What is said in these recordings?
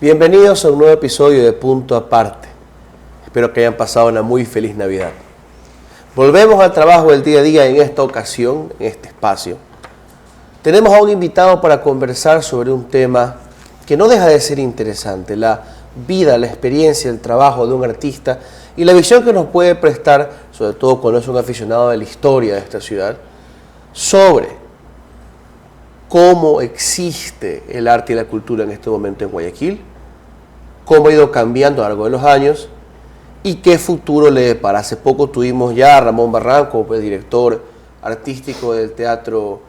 Bienvenidos a un nuevo episodio de Punto Aparte. Espero que hayan pasado una muy feliz Navidad. Volvemos al trabajo del día a día en esta ocasión, en este espacio. Tenemos a un invitado para conversar sobre un tema que no deja de ser interesante, la vida, la experiencia, el trabajo de un artista y la visión que nos puede prestar, sobre todo cuando es un aficionado de la historia de esta ciudad, sobre cómo existe el arte y la cultura en este momento en Guayaquil, cómo ha ido cambiando a lo largo de los años y qué futuro le depara. Hace poco tuvimos ya a Ramón Barranco, pues, director artístico del Teatro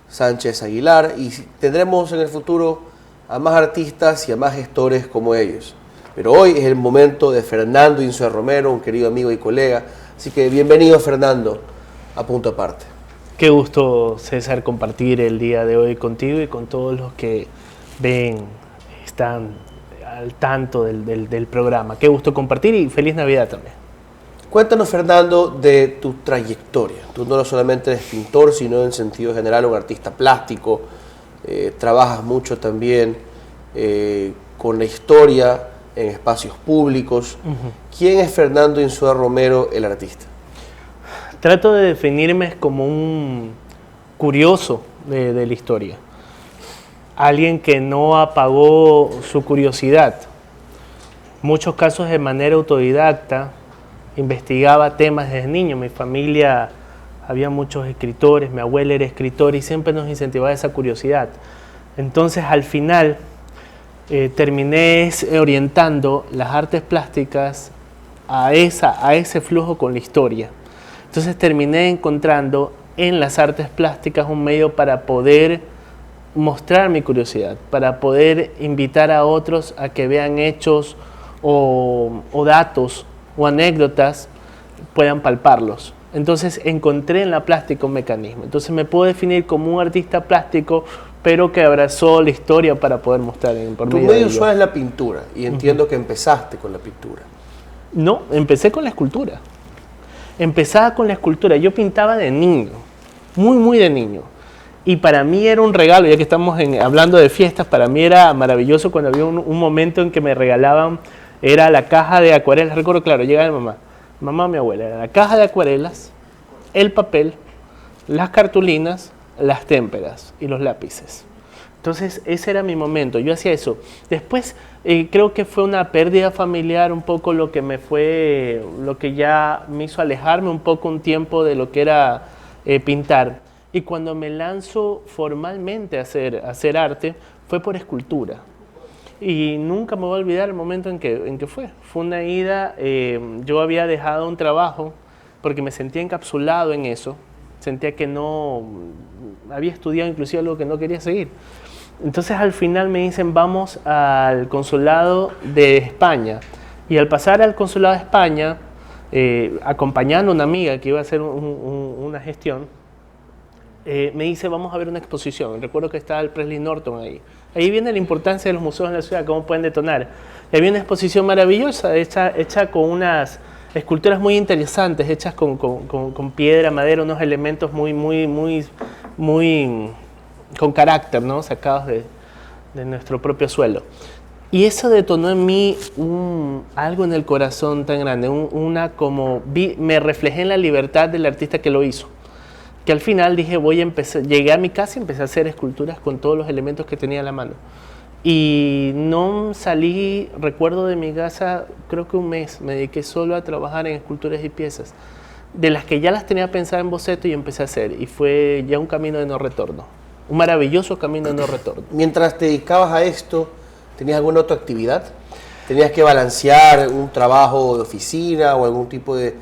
Sánchez Aguilar, y tendremos en el futuro a más artistas y a más gestores como ellos. Pero hoy es el momento de Fernando Insúa Romero, un querido amigo y colega. Así que bienvenido, Fernando, a Punto Aparte. Qué gusto, César, compartir el día de hoy contigo y con todos los que ven, están al tanto del programa. Qué gusto compartir y feliz Navidad también. Cuéntanos, Fernando, de tu trayectoria. Tú no solamente eres pintor, sino en sentido general un artista plástico. Trabajas mucho también con la historia en espacios públicos. ¿Quién es Fernando Insúa Romero, el artista? Trato de definirme como un curioso de la historia. Alguien que no apagó su curiosidad. Muchos casos de manera autodidacta. Investigaba temas desde niño. Mi familia había muchos escritores, mi abuela era escritora y siempre nos incentivaba esa curiosidad. Entonces, al final, terminé orientando las artes plásticas a ese flujo con la historia. Entonces, terminé encontrando en las artes plásticas un medio para poder mostrar mi curiosidad, para poder invitar a otros a que vean hechos o datos o anécdotas, puedan palparlos. Entonces encontré en la plástica un mecanismo. Entonces me puedo definir como un artista plástico, pero que abrazó la historia para poder mostrar por medio. Tu medio usual es la pintura y entiendo que empezaste con la pintura. No, empecé con la escultura. Empezaba con la escultura. Yo pintaba de niño, muy de niño. Y para mí era un regalo, ya que estamos hablando de fiestas, para mí era maravilloso cuando había un momento en que me regalaban. Era la caja de acuarelas, recuerdo claro, llegaba mi abuela, era la caja de acuarelas, el papel, las cartulinas, las témperas y los lápices. Entonces ese era mi momento, yo hacía eso. Después creo que fue una pérdida familiar un poco lo que ya me hizo alejarme un poco un tiempo de lo que era pintar. Y cuando me lanzo formalmente a hacer arte, fue por escultura. Y nunca me voy a olvidar el momento en que fue. Fue una ida, yo había dejado un trabajo porque me sentía encapsulado en eso. Sentía que no, había estudiado inclusive algo que no quería seguir. Entonces al final me dicen, vamos al consulado de España. Y al pasar al consulado de España, acompañando a una amiga que iba a hacer una gestión, me dice, vamos a ver una exposición. Recuerdo que estaba el Presley Norton ahí. Ahí viene la importancia de los museos en la ciudad, cómo pueden detonar. Y había una exposición maravillosa, hecha con unas esculturas muy interesantes, hechas con piedra, madera, unos elementos muy con carácter, ¿no? Sacados de nuestro propio suelo. Y eso detonó en mí algo en el corazón tan grande, me reflejé en la libertad del artista que lo hizo. Que al final dije, llegué a mi casa y empecé a hacer esculturas con todos los elementos que tenía a la mano. Y no salí, recuerdo de mi casa, creo que un mes, me dediqué solo a trabajar en esculturas y piezas, de las que ya las tenía pensadas en boceto y empecé a hacer. Y fue ya un camino de no retorno, un maravilloso camino de no retorno. Mientras te dedicabas a esto, ¿tenías alguna otra actividad? ¿Tenías que balancear un trabajo de oficina o algún tipo de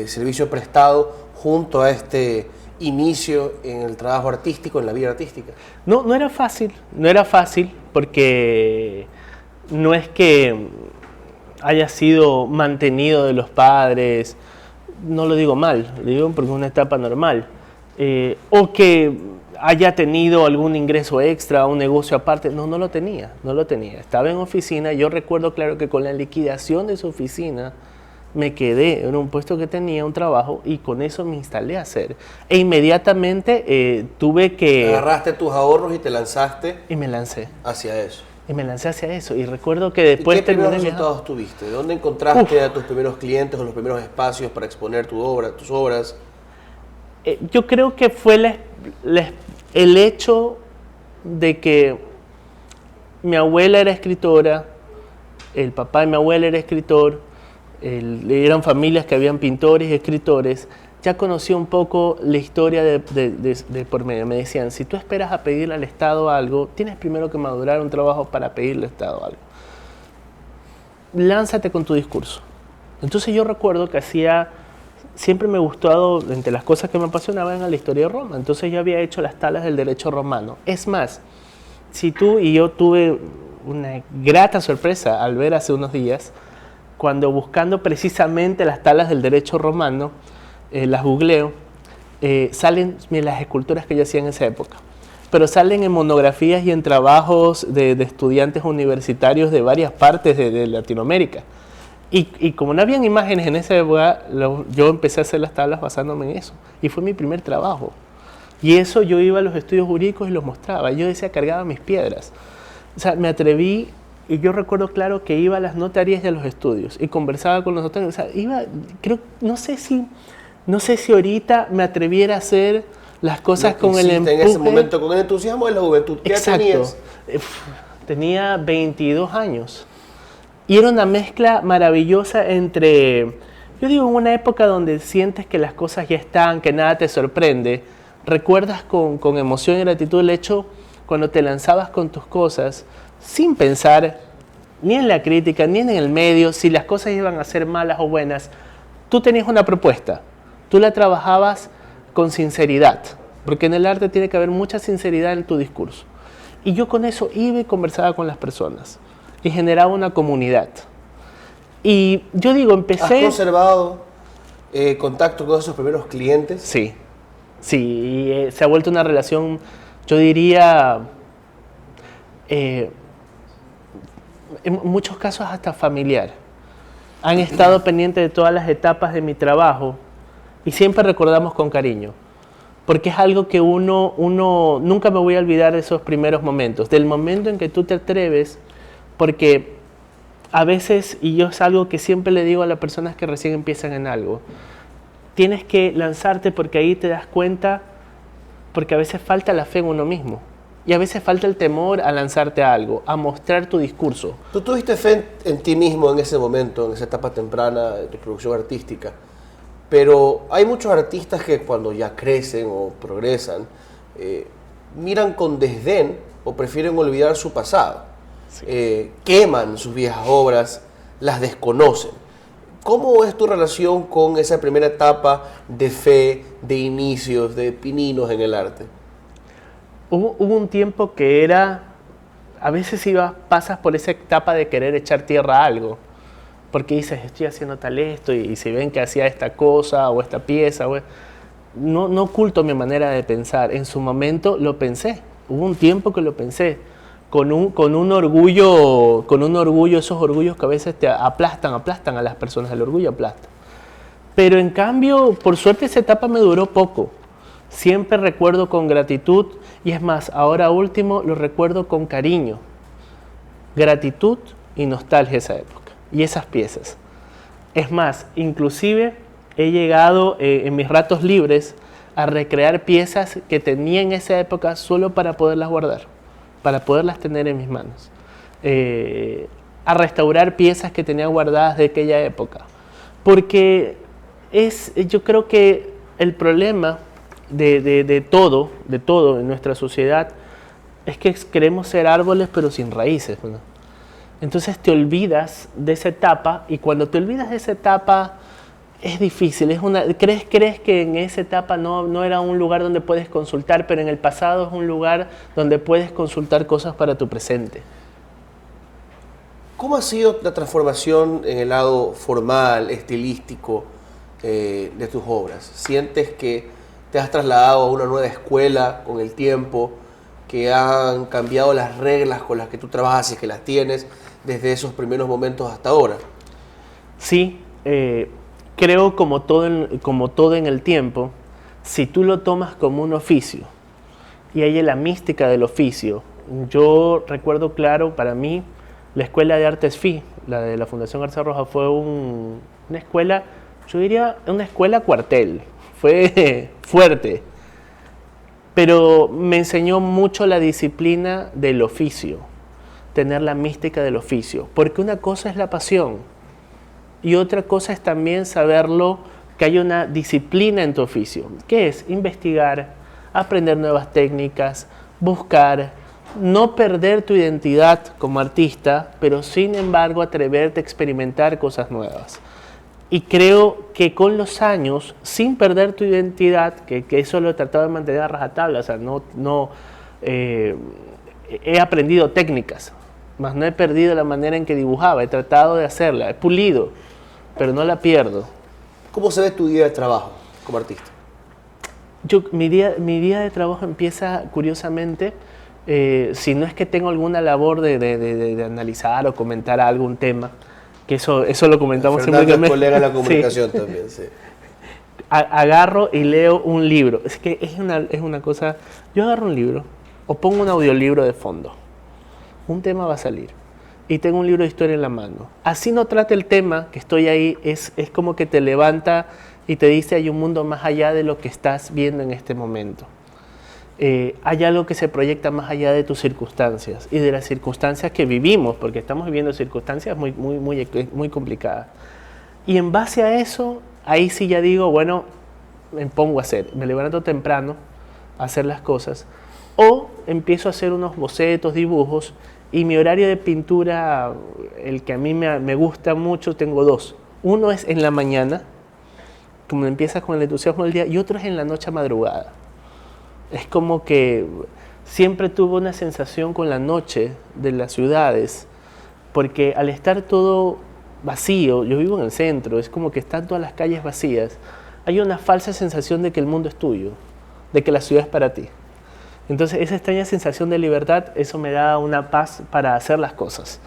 servicio prestado junto a este inicio en el trabajo artístico, en la vida artística? No era fácil porque no es que haya sido mantenido de los padres, no lo digo mal, lo digo porque es una etapa normal, o que haya tenido algún ingreso extra, un negocio aparte, no lo tenía, estaba en oficina. Yo recuerdo claro que con la liquidación de su oficina, me quedé en un puesto que tenía, un trabajo, y con eso me instalé a hacer. E inmediatamente tuve que... Agarraste tus ahorros y te lanzaste. Y me lancé. Hacia eso. Y me lancé hacia eso. Y recuerdo que después ¿Y qué primeros terminé resultados tuviste? ¿Dónde encontraste a tus primeros clientes o los primeros espacios para exponer tus obras? Yo creo que fue el hecho de que mi abuela era escritora, el papá de mi abuela era escritor, eran familias que habían pintores y escritores. Ya conocí un poco la historia de por medio. Me decían, si tú esperas a pedirle al Estado algo, tienes primero que madurar un trabajo para pedirle al Estado algo. Lánzate con tu discurso. Entonces yo recuerdo que siempre me gustó, entre las cosas que me apasionaban, era la historia de Roma. Entonces yo había hecho las tablas del derecho romano. Es más, si tú y yo tuve una grata sorpresa al ver hace unos días, cuando buscando precisamente las tablas del derecho romano, las googleo, salen las esculturas que yo hacía en esa época, pero salen en monografías y en trabajos de estudiantes universitarios de varias partes de Latinoamérica. Y como no habían imágenes en esa época, yo empecé a hacer las tablas basándome en eso. Y fue mi primer trabajo. Y eso yo iba a los estudios jurídicos y los mostraba. Yo decía, cargaba mis piedras. O sea, me atreví. Y yo recuerdo claro que iba a las notarías y a los estudios y conversaba con los notarios. O sea, no sé si ahorita me atreviera a hacer las cosas con el empuje. En ese momento, con el entusiasmo de la juventud. ¿Qué tenías? Tenía 22 años. Y era una mezcla maravillosa entre, yo digo, en una época donde sientes que las cosas ya están, que nada te sorprende. Recuerdas con emoción y gratitud el hecho cuando te lanzabas con tus cosas, sin pensar ni en la crítica, ni en el medio, si las cosas iban a ser malas o buenas. Tú tenías una propuesta, tú la trabajabas con sinceridad, porque en el arte tiene que haber mucha sinceridad en tu discurso. Y yo con eso iba y conversaba con las personas y generaba una comunidad. Y yo digo, empecé... ¿Has conservado contacto con esos primeros clientes? Sí, y se ha vuelto una relación, yo diría, en muchos casos hasta familiar. Han estado pendientes de todas las etapas de mi trabajo y siempre recordamos con cariño, porque es algo que uno nunca me voy a olvidar de esos primeros momentos, del momento en que tú te atreves, porque a veces, y yo es algo que siempre le digo a las personas que recién empiezan en algo, tienes que lanzarte porque ahí te das cuenta, porque a veces falta la fe en uno mismo. Y a veces falta el temor a lanzarte a algo, a mostrar tu discurso. Tú tuviste fe en ti mismo en ese momento, en esa etapa temprana de tu producción artística. Pero hay muchos artistas que cuando ya crecen o progresan, miran con desdén o prefieren olvidar su pasado. Sí. Queman sus viejas obras, las desconocen. ¿Cómo es tu relación con esa primera etapa de fe, de inicios, de pininos en el arte? Hubo un tiempo que a veces pasas por esa etapa de querer echar tierra a algo, porque dices, estoy haciendo tal esto, y si ven que hacía esta cosa o esta pieza, no oculto mi manera de pensar. En su momento lo pensé, hubo un tiempo que lo pensé, con un orgullo, esos orgullos que a veces te aplastan a las personas, el orgullo aplasta. Pero en cambio, por suerte esa etapa me duró poco. Siempre recuerdo con gratitud, y es más, ahora último lo recuerdo con cariño. Gratitud y nostalgia esa época, y esas piezas. Es más, inclusive he llegado en mis ratos libres a recrear piezas que tenía en esa época solo para poderlas guardar, para poderlas tener en mis manos. A restaurar piezas que tenía guardadas de aquella época. Porque yo creo que el problema de todo en nuestra sociedad es que queremos ser árboles pero sin raíces, ¿no? Entonces te olvidas de esa etapa, y cuando te olvidas de esa etapa es difícil. ¿Crees que en esa etapa no era un lugar donde puedes consultar, pero en el pasado es un lugar donde puedes consultar cosas para tu presente? ¿Cómo ha sido la transformación en el lado formal, estilístico de tus obras? ¿Sientes que te has trasladado a una nueva escuela con el tiempo, que han cambiado las reglas con las que tú trabajas y que las tienes desde esos primeros momentos hasta ahora? Sí, creo como todo en el tiempo, si tú lo tomas como un oficio y hay la mística del oficio, yo recuerdo claro, para mí, la Escuela de Artes FI, la de la Fundación Garza Roja, fue una escuela, yo diría una escuela cuartel, fue fuerte, pero me enseñó mucho la disciplina del oficio, tener la mística del oficio, porque una cosa es la pasión y otra cosa es también saberlo, que hay una disciplina en tu oficio, que es investigar, aprender nuevas técnicas, buscar, no perder tu identidad como artista, pero sin embargo atreverte a experimentar cosas nuevas. Y creo que con los años, sin perder tu identidad, que eso lo he tratado de mantener a rajatabla, o sea, he aprendido técnicas, mas no he perdido la manera en que dibujaba, he tratado de hacerla, he pulido, pero no la pierdo. ¿Cómo se ve tu día de trabajo como artista? Mi día de trabajo empieza curiosamente, si no es que tengo alguna labor de analizar o comentar algún tema, que eso lo comentamos Fernando siempre. Es colega en la comunicación sí. también, sí. Agarro y leo un libro. Es que es una cosa, yo agarro un libro o pongo un audiolibro de fondo. Un tema va a salir. Y tengo un libro de historia en la mano. Así no trate el tema que estoy ahí, es como que te levanta y te dice hay un mundo más allá de lo que estás viendo en este momento. Hay algo que se proyecta más allá de tus circunstancias y de las circunstancias que vivimos, porque estamos viviendo circunstancias muy complicadas. Y en base a eso, ahí sí ya digo, bueno, me pongo a hacer, me levanto temprano a hacer las cosas, o empiezo a hacer unos bocetos, dibujos, y mi horario de pintura, el que a mí me gusta mucho, tengo dos. Uno es en la mañana, como empiezas con el entusiasmo del día, y otro es en la noche madrugada. Es como que siempre tuve una sensación con la noche de las ciudades, porque al estar todo vacío, yo vivo en el centro, es como que están todas las calles vacías, hay una falsa sensación de que el mundo es tuyo, de que la ciudad es para ti. Entonces esa extraña sensación de libertad, eso me da una paz para hacer las cosas.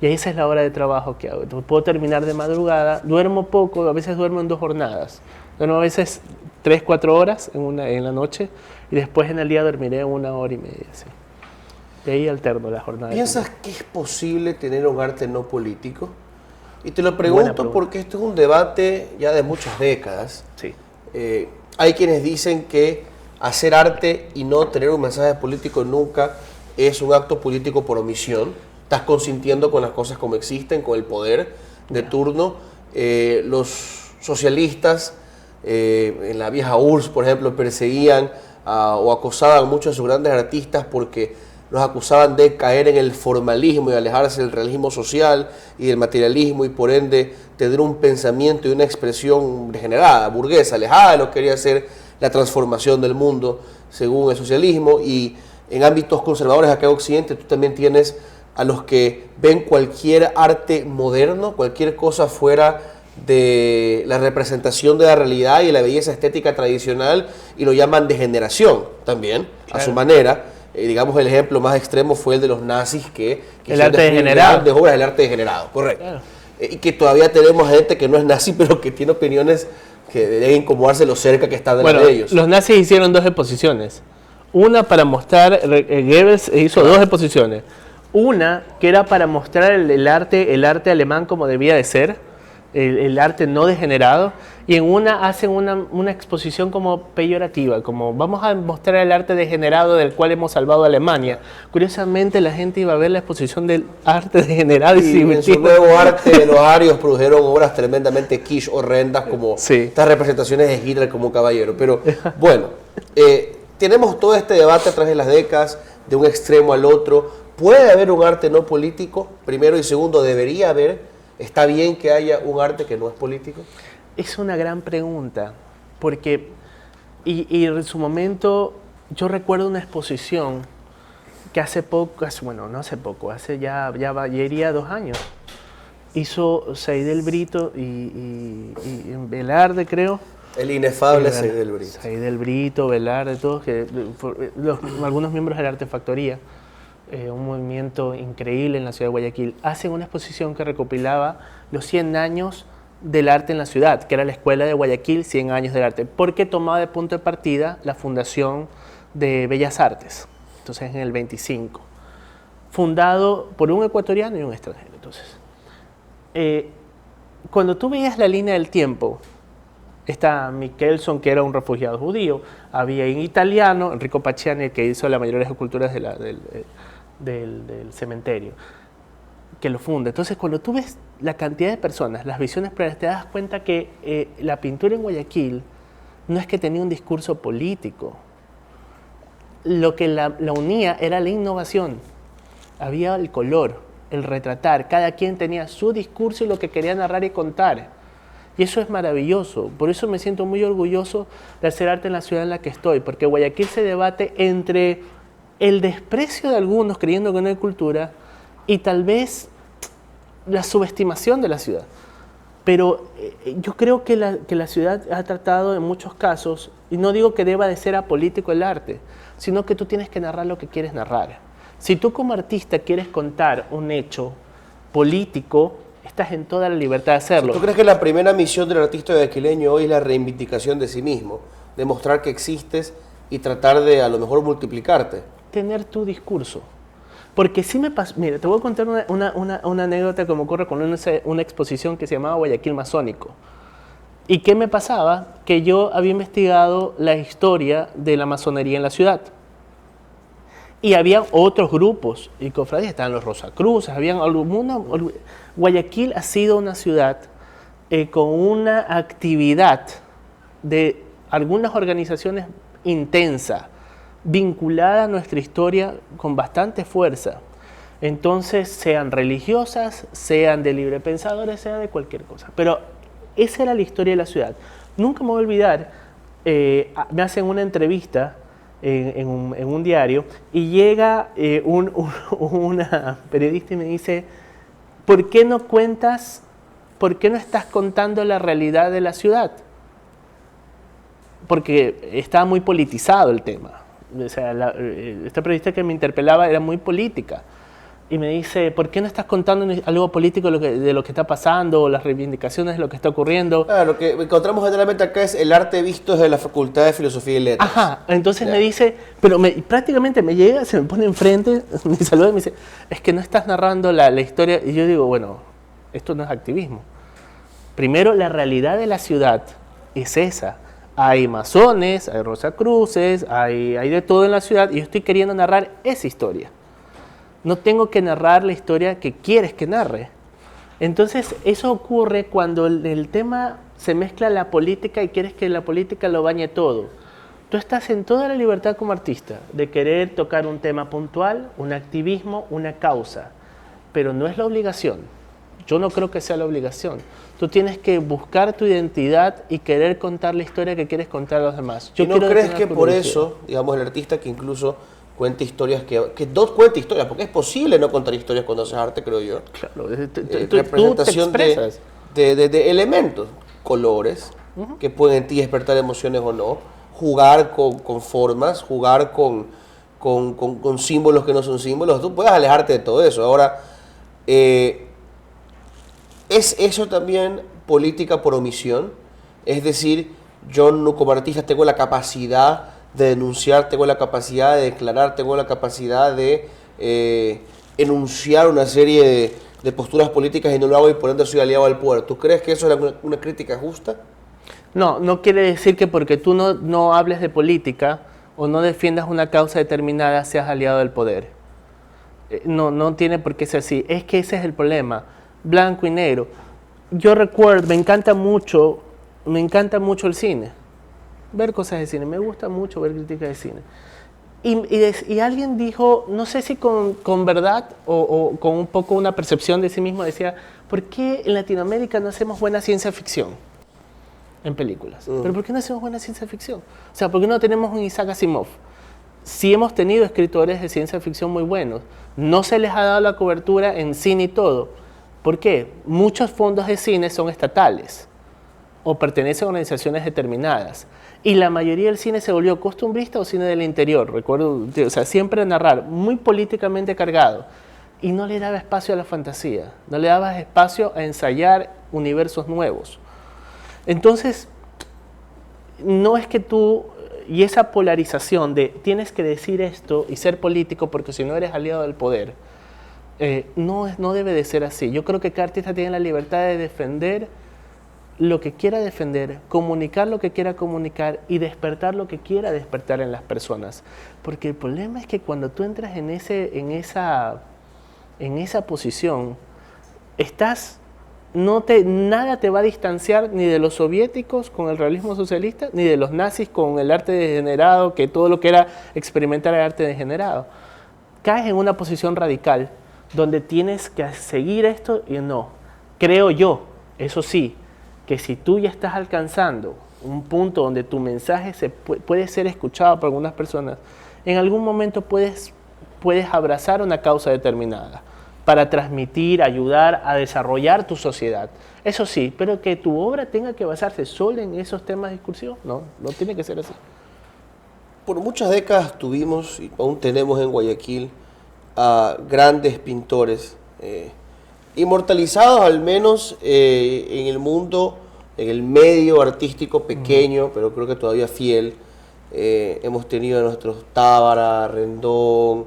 Y esa es la hora de trabajo que hago. Entonces, puedo terminar de madrugada, duermo poco, a veces duermo en 2 jornadas. Duermo a veces 3, 4 horas en la noche y después en el día dormiré 1 hora y media. ¿Sí? Y ahí alterno la jornada. ¿Piensas que es posible tener un arte no político? Y te lo pregunto porque esto es un debate ya de muchas décadas. Sí. Hay quienes dicen que hacer arte y no tener un mensaje político nunca es un acto político por omisión. Estás consintiendo con las cosas como existen, con el poder de turno. Los socialistas en la vieja URSS, por ejemplo, perseguían o acosaban a muchos de sus grandes artistas porque los acusaban de caer en el formalismo y alejarse del realismo social y del materialismo y por ende tener un pensamiento y una expresión degenerada, burguesa, alejada de lo que quería ser la transformación del mundo según el socialismo. Y en ámbitos conservadores acá en Occidente tú también tienes a los que ven cualquier arte moderno, cualquier cosa fuera de la representación de la realidad y la belleza estética tradicional y lo llaman degeneración también, claro, a su manera. Digamos, el ejemplo más extremo fue el de los nazis que el arte degenerado. De obras del arte degenerado, correcto. Claro. Y que todavía tenemos gente que no es nazi, pero que tiene opiniones que deben incomodarse lo cerca que están de ellos. Los nazis hicieron 2 exposiciones. Una para mostrar, Goebbels hizo 2 exposiciones. Una que era para mostrar el arte alemán como debía de ser, el arte no degenerado, y en una hacen una exposición como peyorativa, como vamos a mostrar el arte degenerado del cual hemos salvado a Alemania. Curiosamente la gente iba a ver la exposición del arte degenerado y en su nuevo arte los arios produjeron obras tremendamente quiche, horrendas, como estas representaciones de Hitler como caballero. Pero bueno, tenemos todo este debate a través de las décadas, de un extremo al otro. ¿Puede haber un arte no político? Primero, y segundo, ¿debería haber? ¿Está bien que haya un arte que no es político? Es una gran pregunta, porque y en su momento yo recuerdo una exposición que hace ya iría 2 años, hizo Seidel Brito y Velarde, creo. El inefable Seidel Brito. Seidel Brito, Velarde, todos, algunos miembros de la Artefactoría. Un movimiento increíble en la ciudad de Guayaquil, hacen una exposición que recopilaba los 100 años del arte en la ciudad, que era la Escuela de Guayaquil, 100 años del arte, porque tomaba de punto de partida la Fundación de Bellas Artes, entonces en el 25. fundado por un ecuatoriano y un extranjero. Entonces, cuando tú veías la línea del tiempo, está Michelson, que era un refugiado judío, había un italiano, Enrico Pacciani, que hizo las mayores esculturas del cementerio, que lo funda. Entonces, cuando tú ves la cantidad de personas, las visiones previas, te das cuenta que la pintura en Guayaquil no es que tenía un discurso político. Lo que la unía era la innovación. Había el color, el retratar. Cada quien tenía su discurso y lo que quería narrar y contar. Y eso es maravilloso. Por eso me siento muy orgulloso de hacer arte en la ciudad en la que estoy, porque Guayaquil se debate entre el desprecio de algunos creyendo que no hay cultura y tal vez la subestimación de la ciudad. Pero yo creo que la ciudad ha tratado en muchos casos, y no digo que deba de ser apolítico el arte, sino que tú tienes que narrar lo que quieres narrar. Si tú como artista quieres contar un hecho político, estás en toda la libertad de hacerlo. ¿Tú crees que la primera misión del artista guayaquileño hoy es la reivindicación de sí mismo? Demostrar que existes y tratar de a lo mejor multiplicarte. Tener tu discurso. Porque sí me pasó, mira, te voy a contar una anécdota que me ocurre con una exposición que se llamaba Guayaquil Masónico. ¿Y qué me pasaba? Que yo había investigado la historia de la masonería en la ciudad. Y había otros grupos y cofradías, estaban los Rosacruces, Guayaquil ha sido una ciudad con una actividad de algunas organizaciones intensa, vinculada a nuestra historia con bastante fuerza. Entonces, sean religiosas, sean de librepensadores, sea de cualquier cosa. Pero esa era la historia de la ciudad. Nunca me voy a olvidar, me hacen una entrevista en un diario y llega una periodista y me dice, ¿por qué no estás contando la realidad de la ciudad? Porque estaba muy politizado el tema. O sea, esta periodista que me interpelaba era muy política. Y me dice, ¿por qué no estás contando algo político de lo que está pasando, o las reivindicaciones de lo que está ocurriendo? Lo que encontramos generalmente acá es el arte visto desde la Facultad de Filosofía y Letras. Ajá, entonces me dice, pero prácticamente me llega, se me pone enfrente, me saluda y me dice, es que no estás narrando la historia. Y yo digo, bueno, esto no es activismo. Primero, la realidad de la ciudad es esa. Hay masones, hay rosacruces, hay de todo en la ciudad y yo estoy queriendo narrar esa historia. No tengo que narrar la historia que quieres que narre. Entonces, eso ocurre cuando el tema se mezcla la política y quieres que la política lo bañe todo. Tú estás en toda la libertad como artista de querer tocar un tema puntual, un activismo, una causa, pero no es la obligación. Yo no creo que sea la obligación. Tú tienes que buscar tu identidad y querer contar la historia que quieres contar a los demás. ¿Y no crees que por eso, digamos, el artista que incluso cuente historias, que no cuente historias, porque es posible no contar historias cuando haces arte, creo yo? Claro, representación de elementos, colores, que pueden en ti despertar emociones o no, jugar con formas, jugar con símbolos que no son símbolos, tú puedes alejarte de todo eso. Ahora, ¿es eso también política por omisión? Es decir, yo no, como artista tengo la capacidad de denunciar, tengo la capacidad de declarar, tengo la capacidad de enunciar una serie de posturas políticas y no lo hago y por ende soy aliado al poder. ¿Tú crees que eso es una crítica justa? No, no quiere decir que porque tú no hables de política o no defiendas una causa determinada seas aliado del poder. No tiene por qué ser así. Es que ese es el problema, blanco y negro. Yo recuerdo, me encanta mucho el cine. Ver cosas de cine, me gusta mucho ver críticas de cine. Y alguien dijo, no sé si con verdad o con un poco una percepción de sí mismo, decía, ¿por qué en Latinoamérica no hacemos buena ciencia ficción en películas? ¿Pero por qué no hacemos buena ciencia ficción? O sea, ¿por qué no tenemos un Isaac Asimov? Sí hemos tenido escritores de ciencia ficción muy buenos, no se les ha dado la cobertura en cine y todo. ¿Por qué? Muchos fondos de cine son estatales o pertenecen a organizaciones determinadas. Y la mayoría del cine se volvió costumbrista o cine del interior. Recuerdo, o sea, siempre narrar, muy políticamente cargado. Y no le daba espacio a la fantasía, no le daba espacio a ensayar universos nuevos. Entonces, no es que tú, y esa polarización de tienes que decir esto y ser político porque si no eres aliado del poder, No debe de ser así. Yo creo que cada artista tiene la libertad de defender lo que quiera defender, comunicar lo que quiera comunicar y despertar lo que quiera despertar en las personas. Porque el problema es que cuando tú entras en esa posición, nada te va a distanciar ni de los soviéticos con el realismo socialista, ni de los nazis con el arte degenerado, que todo lo que era experimentar el arte degenerado. Caes en una posición radical donde tienes que seguir esto y no. Creo yo, eso sí, que si tú ya estás alcanzando un punto donde tu mensaje puede ser escuchado por algunas personas, en algún momento puedes abrazar una causa determinada para transmitir, ayudar a desarrollar tu sociedad. Eso sí, pero que tu obra tenga que basarse solo en esos temas discursivos, no tiene que ser así. Por muchas décadas tuvimos y aún tenemos en Guayaquil a grandes pintores, inmortalizados al menos en el mundo, en el medio artístico pequeño, pero creo que todavía fiel. Hemos tenido a nuestros Tábara, Rendón,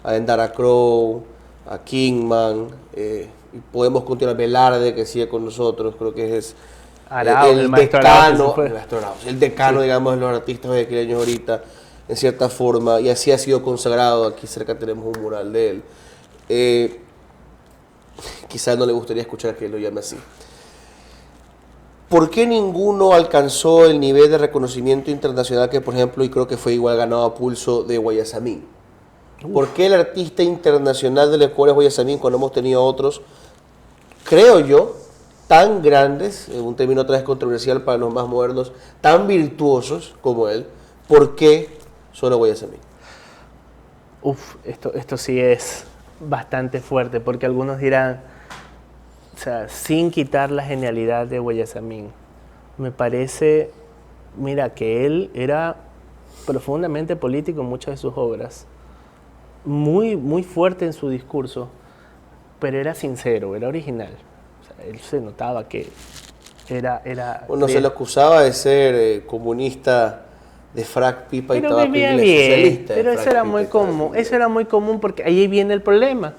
a Endara Crow, a Kingman, y podemos continuar Velarde, que sigue con nosotros, creo que es el decano, digamos, de los artistas guayaquileños ahorita, en cierta forma, y así ha sido consagrado. Aquí cerca tenemos un mural de él. Quizás no le gustaría escuchar que lo llame así. ¿Por qué ninguno alcanzó el nivel de reconocimiento internacional que, por ejemplo, y creo que fue igual ganado a pulso, de Guayasamín? ¿Por qué el artista internacional del Ecuador es Guayasamín cuando hemos tenido otros, creo yo, tan grandes, en un término otra vez controversial para los más modernos, tan virtuosos como él? ¿Por qué solo Guayasamín? Esto sí es bastante fuerte, porque algunos dirán, o sea, sin quitar la genialidad de Guayasamín, me parece, mira, que él era profundamente político en muchas de sus obras, muy, muy fuerte en su discurso, pero era sincero, era original. O sea, él se notaba que era bueno, se lo acusaba de ser comunista de frac, pipa y tabaco inglés, socialista. Pero eso era muy común porque ahí viene el problema.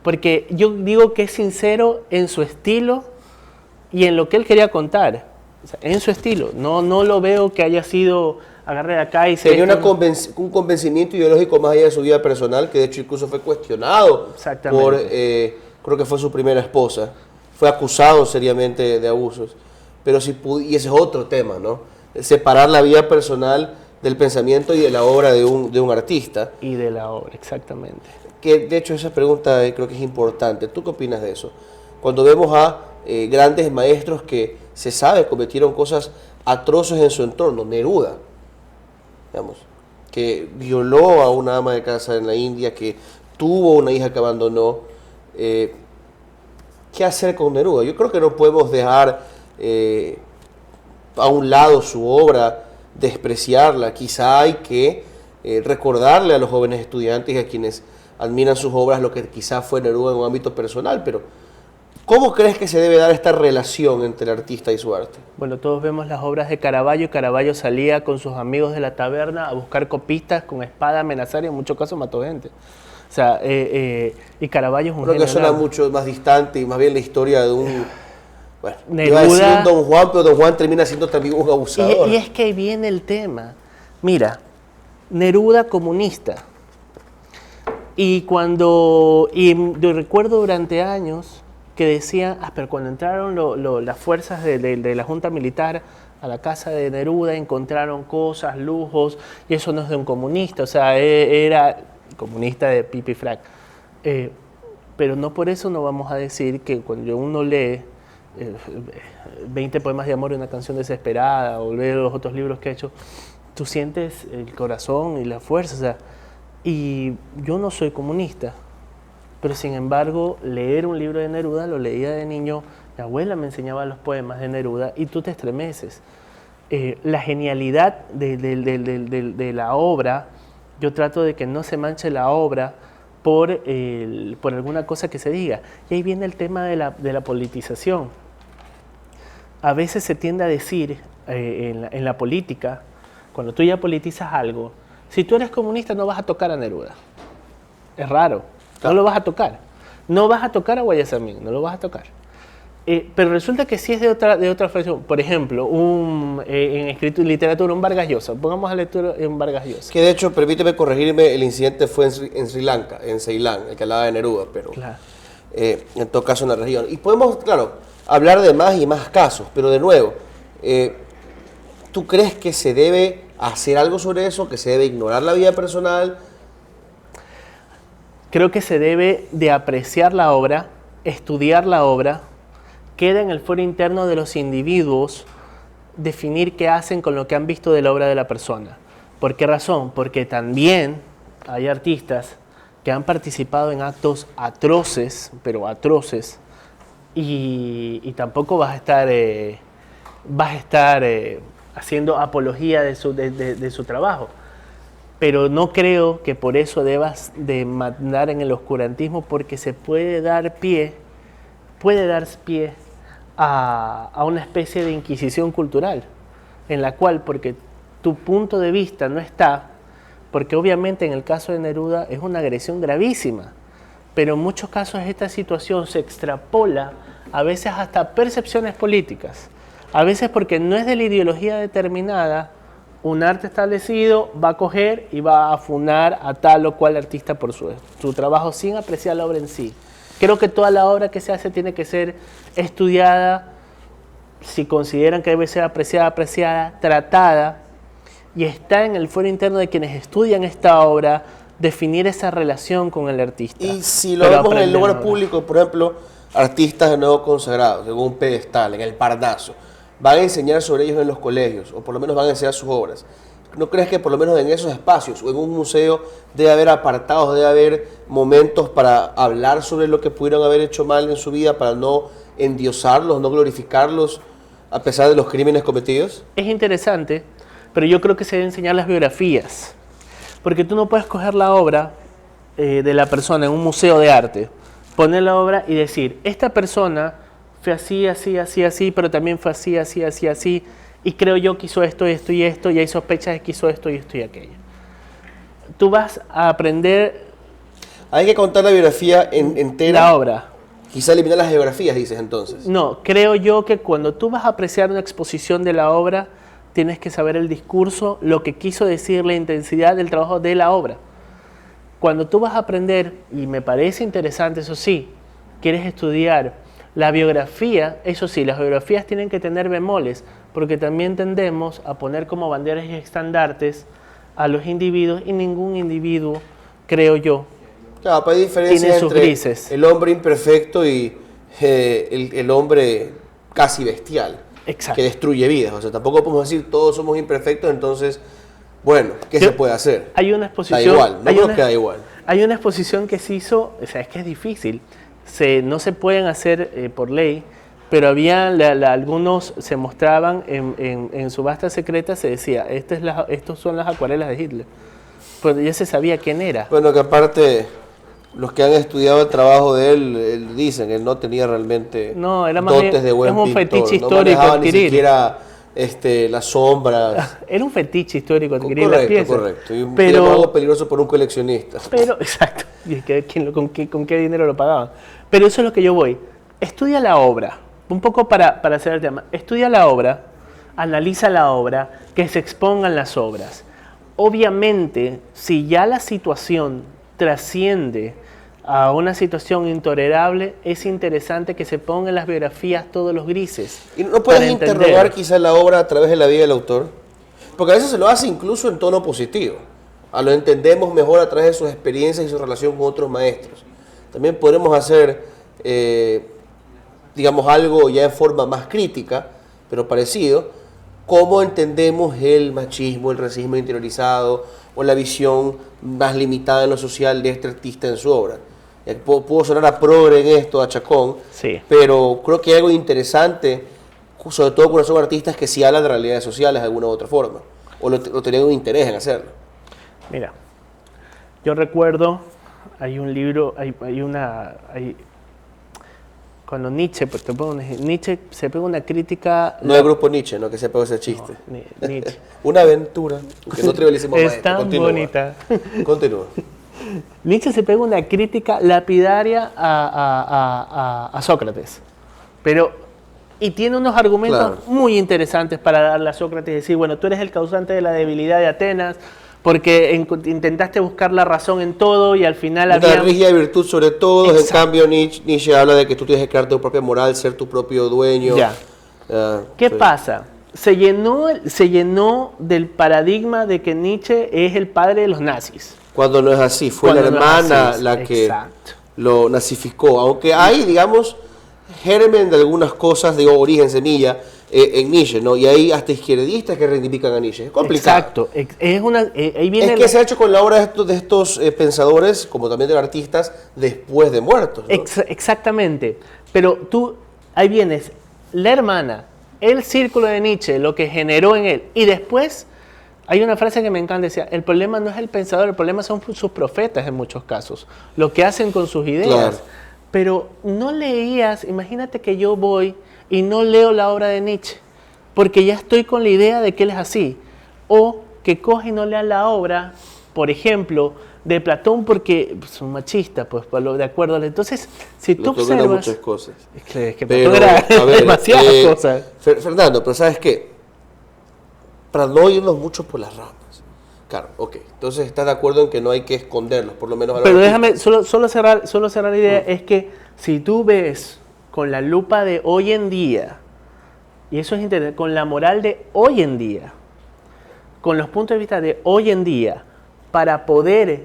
Porque yo digo que es sincero en su estilo y en lo que él quería contar. O sea, en su estilo. No lo veo que haya sido agarre de acá y se... Tenía un convencimiento ideológico más allá de su vida personal, que de hecho incluso fue cuestionado por, creo que fue su primera esposa. Fue acusado seriamente de abusos. Pero y ese es otro tema, ¿no? Separar la vida personal del pensamiento y de la obra de un artista. Y de la obra, exactamente. Que de hecho esa pregunta creo que es importante. ¿Tú qué opinas de eso? Cuando vemos a grandes maestros que se sabe cometieron cosas atroces en su entorno, Neruda, digamos, que violó a una ama de casa en la India, que tuvo una hija que abandonó. ¿Qué hacer con Neruda? Yo creo que no podemos dejar a un lado su obra, despreciarla. Quizá hay que recordarle a los jóvenes estudiantes y a quienes admiran sus obras lo que quizá fue Neruda en un ámbito personal, pero ¿cómo crees que se debe dar esta relación entre el artista y su arte? Bueno, todos vemos las obras de Caravaggio, y Caravaggio salía con sus amigos de la taberna a buscar copistas con espada, amenazar y en muchos casos mató gente. O sea, y Caravaggio es un genio. Creo que suena mucho más distante y más bien la historia de un... Bueno, Neruda, iba a decir un Don Juan, pero Don Juan termina siendo también un abusador. Y es que ahí viene el tema. Mira, Neruda comunista. Y yo recuerdo durante años que decían, pero cuando entraron las fuerzas de la Junta Militar a la casa de Neruda, encontraron cosas, lujos, y eso no es de un comunista, o sea, era comunista de pipi frac. Pero no por eso no vamos a decir que cuando uno lee 20 poemas de amor y una canción desesperada, o lee los otros libros que ha hecho, tú sientes el corazón y la fuerza, o sea, y yo no soy comunista, pero sin embargo leer un libro de Neruda lo leía de niño, mi abuela me enseñaba los poemas de Neruda y tú te estremeces. La genialidad de la obra, yo trato de que no se manche la obra por alguna cosa que se diga. Y ahí viene el tema de la politización. A veces se tiende a decir en la política, cuando tú ya politizas algo, si tú eres comunista no vas a tocar a Neruda. Es raro, no lo vas a tocar. No vas a tocar a Guayasamín, no lo vas a tocar. Pero resulta que sí es de otra fracción. Por ejemplo, en escritura y literatura, un Vargas Llosa. Pongamos a lectura en Vargas Llosa. Que de hecho, permíteme corregirme, el incidente fue en Sri Lanka, en Ceilán, el que hablaba de Neruda, pero Claro. En todo caso en la región. Y podemos, claro, hablar de más y más casos, pero de nuevo, ¿tú crees que se debe hacer algo sobre eso, que se debe ignorar la vida personal? Creo que se debe de apreciar la obra, estudiar la obra, queda en el fuero interno de los individuos definir qué hacen con lo que han visto de la obra de la persona. ¿Por qué razón? Porque también hay artistas que han participado en actos atroces, pero atroces, y tampoco vas a estar haciendo apología de su trabajo. Pero no creo que por eso debas de mandar en el oscurantismo, porque se puede dar pie a una especie de inquisición cultural, en la cual, porque tu punto de vista no está, porque obviamente en el caso de Neruda es una agresión gravísima, pero en muchos casos esta situación se extrapola a veces hasta percepciones políticas, a veces porque no es de la ideología determinada, un arte establecido va a coger y va a funar a tal o cual artista por su trabajo sin apreciar la obra en sí. Creo que toda la obra que se hace tiene que ser estudiada, si consideran que debe ser apreciada, tratada, y está en el fuero interno de quienes estudian esta obra definir esa relación con el artista. Y si lo vemos en el lugar público, por ejemplo, artistas de nuevo consagrados, en un pedestal, en el Parnaso, van a enseñar sobre ellos en los colegios, o por lo menos van a enseñar sus obras. ¿No crees que por lo menos en esos espacios o en un museo debe haber apartados, debe haber momentos para hablar sobre lo que pudieron haber hecho mal en su vida, para no endiosarlos, no glorificarlos a pesar de los crímenes cometidos? Es interesante, pero yo creo que se deben enseñar las biografías, porque tú no puedes coger la obra de la persona en un museo de arte, poner la obra y decir, esta persona fue así, así, así, así, pero también fue así, así, así, así, y creo yo que hizo esto, esto y esto, y hay sospechas de que hizo esto y esto y aquello. Tú vas a aprender... Hay que contar la biografía entera. La obra. Quizá eliminar las geografías, dices entonces. No, creo yo que cuando tú vas a apreciar una exposición de la obra, tienes que saber el discurso, lo que quiso decir, la intensidad del trabajo de la obra. Cuando tú vas a aprender, y me parece interesante, eso sí, quieres estudiar la biografía, eso sí, las biografías tienen que tener bemoles, porque también tendemos a poner como banderas y estandartes a los individuos, y ningún individuo, creo yo, claro, pero hay diferencia tiene sus entre grises. el hombre imperfecto y el hombre casi bestial. Exacto. Que destruye vidas. O sea, tampoco podemos decir todos somos imperfectos, entonces, bueno, ¿qué se puede hacer? Hay una exposición... Da igual, no creo que da igual. Hay una exposición que se hizo, o sea, es que es difícil, no se pueden hacer por ley, pero había algunos se mostraban en subasta secreta, se decía, estos son las acuarelas de Hitler. Pues ya se sabía quién era. Bueno, que aparte, los que han estudiado el trabajo de él dicen que él no tenía realmente era más dotes bien, de buen es un pintor. fetiche No histórico manejaba ni adquirir. siquiera las sombras. Era un fetiche histórico adquirir las Correcto, piezas. correcto. Y Pero, algo peligroso por un coleccionista. Pero, exacto. Y es que, ¿con qué dinero lo pagaban? Pero eso es lo que yo voy. Estudia la obra. Un poco para hacer el tema. Estudia la obra, analiza la obra, que se expongan las obras. Obviamente, si ya la situación trasciende a una situación intolerable, es interesante que se pongan en las biografías todos los grises. ¿Y no puedes interrogar quizá la obra a través de la vida del autor? Porque a veces se lo hace incluso en tono positivo. Lo entendemos mejor a través de sus experiencias y su relación con otros maestros. También podremos hacer, digamos, algo ya en forma más crítica, pero parecido, cómo entendemos el machismo, el racismo interiorizado o la visión más limitada en lo social de este artista en su obra. Puedo sonar a progre en esto, a chacón, sí, pero creo que hay algo interesante, sobre todo cuando son artistas que sí hablan de realidades sociales de alguna u otra forma, o tenían un interés en hacerlo. Mira, yo recuerdo, hay un libro, cuando Nietzsche se pega una crítica... No del grupo Nietzsche, no que se pegó ese chiste. No, Nietzsche. Una aventura, que no trivialicemos más es tan Continúa. bonita. Continúa. Nietzsche se pega una crítica lapidaria a Sócrates, pero y tiene unos argumentos Claro. muy interesantes para darle a Sócrates y decir, bueno, tú eres el causante de la debilidad de Atenas porque intentaste buscar la razón en todo y al final Una había... rígida virtud sobre todo, en Exacto. cambio Nietzsche habla de que tú tienes que crear tu propia moral, ser tu propio dueño. Ya. ¿Qué Sí. pasa? Se llenó del paradigma de que Nietzsche es el padre de los nazis. Cuando no es así, fue Cuando la no es hermana así, la que exacto. lo nazificó, aunque hay, digamos, germen de algunas cosas, digo, origen, semilla, en Nietzsche, ¿no? Y hay hasta izquierdistas que reivindican a Nietzsche. Es complicado. Exacto. Ahí viene Es que se ha hecho con la obra de estos pensadores, como también de los artistas, después de muertos, ¿no? Exactamente. Pero tú, ahí vienes, la hermana, el círculo de Nietzsche, lo que generó en él. Y después, hay una frase que me encanta, decía, el problema no es el pensador, el problema son sus profetas en muchos casos, lo que hacen con sus ideas. Claro. Pero no leías, imagínate que yo voy y no leo la obra de Nietzsche, porque ya estoy con la idea de que él es así. O que coge y no lea la obra, por ejemplo, de Platón, porque son machistas, pues, de acuerdo. Entonces, si tú Platón era observas... muchas cosas. Es que Pero, Platón era a ver, demasiadas cosas. Fernando, pero ¿sabes qué? Para no irnos mucho por las ramas. Claro, ok. Entonces estás de acuerdo en que no hay que esconderlos, por lo menos a los Pero artistas. déjame, solo cerrar la idea, es que si tú ves con la lupa de hoy en día, y eso es interesante, con la moral de hoy en día, con los puntos de vista de hoy en día, para poder